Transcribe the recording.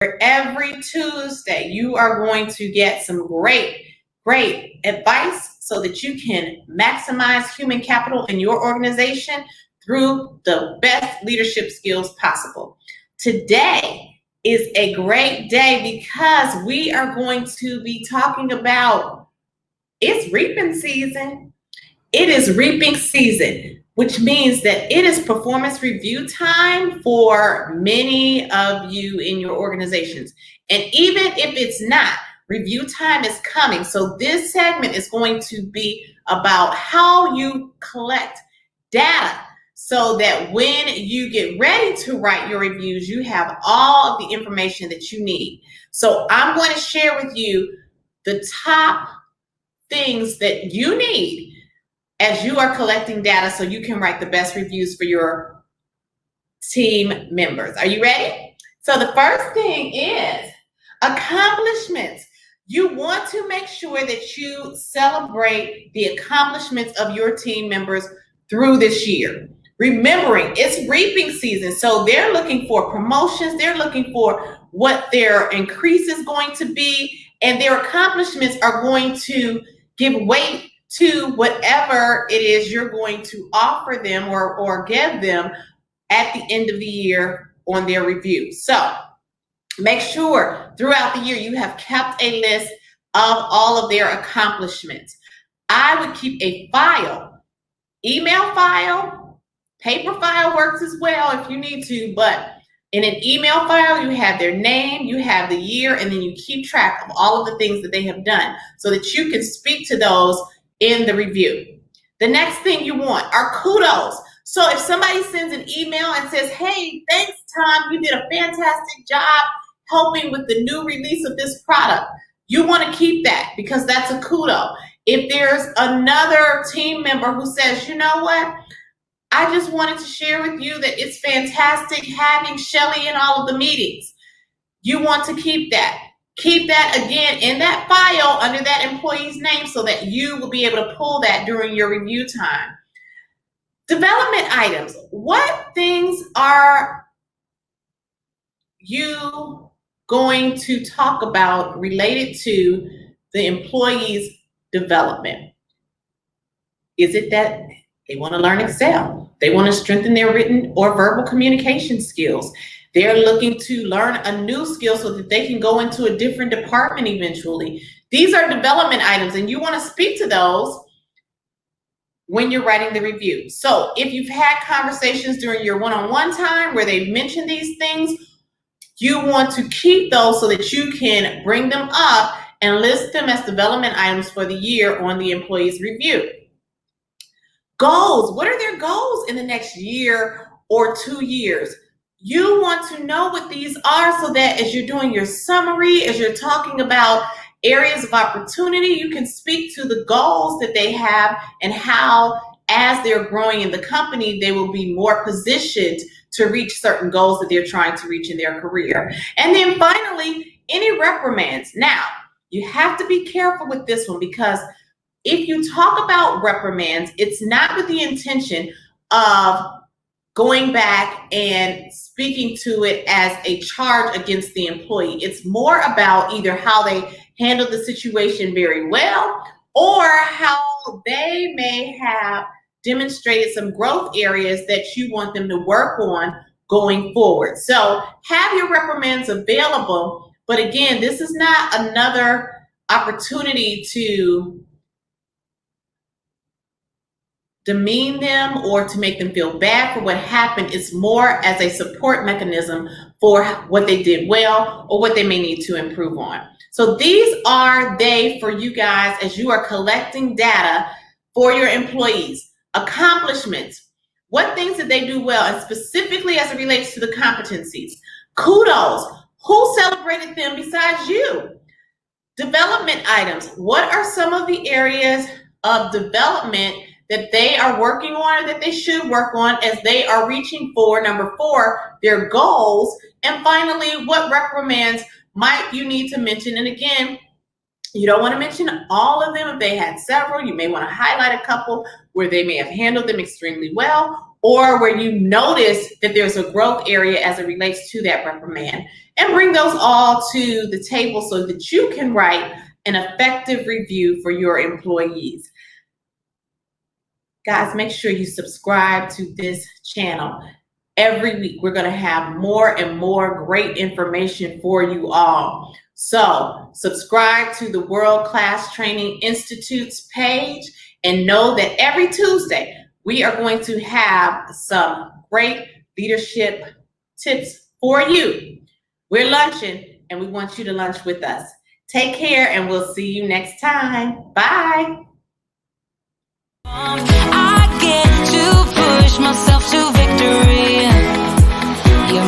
Every Tuesday, you are going to get some great advice so that you can maximize human capital in your organization through the best leadership skills possible. Today is a great day because we are going to be talking about it's reaping season. It is reaping season, which means that it is performance review time for many of you in your organizations. And even if it's not, review time is coming. So this segment is going to be about how you collect data so that when you get ready to write your reviews, you have all of the information that you need. So I'm going to share with you the top things that you need as you are collecting data so you can write the best reviews for your team members. Are you ready? So the first thing is accomplishments. You want to make sure that you celebrate the accomplishments of your team members through this year. Remembering it's reaping season, so they're looking for promotions, they're looking for what their increase is going to be, and their accomplishments are going to give weight to whatever it is you're going to offer them or give them at the end of the year on their review. So make sure throughout the year you have kept a list of all of their accomplishments. I would keep a file, email file, paper file works as well if you need to, but in an email file, you have their name, you have the year, and then you keep track of all of the things that they have done so that you can speak to those in the review. The next thing you want are kudos. So if somebody sends an email and says, hey, thanks, Tom, you did a fantastic job helping with the new release of this product, you want to keep that because that's a kudo. If there's another team member who says, you know what, I just wanted to share with you that it's fantastic having Shelly in all of the meetings. You want to keep that. Keep that again in that file under that employee's name so that you will be able to pull that during your review time. Development items. What things are you going to talk about related to the employee's development? Is it that they want to learn Excel? They want to strengthen their written or verbal communication skills. They're looking to learn a new skill so that they can go into a different department eventually. These are development items, and you want to speak to those when you're writing the review. So if you've had conversations during your one-on-one time where they've mentioned these things, you want to keep those so that you can bring them up and list them as development items for the year on the employee's review. Goals. What are their goals in the next year or 2 years? You want to know what these are so that as you're doing your summary, as you're talking about areas of opportunity, you can speak to the goals that they have and how, as they're growing in the company, they will be more positioned to reach certain goals that they're trying to reach in their career. And then finally, any reprimands. Now, you have to be careful with this one because if you talk about reprimands, it's not with the intention of going back and speaking to it as a charge against the employee. It's more about either how they handled the situation very well or how they may have demonstrated some growth areas that you want them to work on going forward. So have your reprimands available, but again, this is not another opportunity to demean them or to make them feel bad for what happened. It's more as a support mechanism for what they did well or what they may need to improve on. So these are they for you guys as you are collecting data for your employees. Accomplishments. What things did they do well, and specifically as it relates to the competencies. Kudos. Who celebrated them besides you? Development items. What are some of the areas of development that they are working on or that they should work on as they are reaching for, number 4, their goals? And finally, what reprimands might you need to mention? And again, you don't want to mention all of them. If they had several, you may want to highlight a couple where they may have handled them extremely well or where you notice that there's a growth area as it relates to that reprimand. and bring those all to the table so that you can write an effective review for your employees. Guys, make sure you subscribe to this channel. Every week, we're going to have more and more great information for you all. So subscribe to the World Class Training Institute's page and know that every Tuesday, we are going to have some great leadership tips for you. We're lunching and we want you to lunch with us. Take care and we'll see you next time. Bye. I get to push myself to victory. You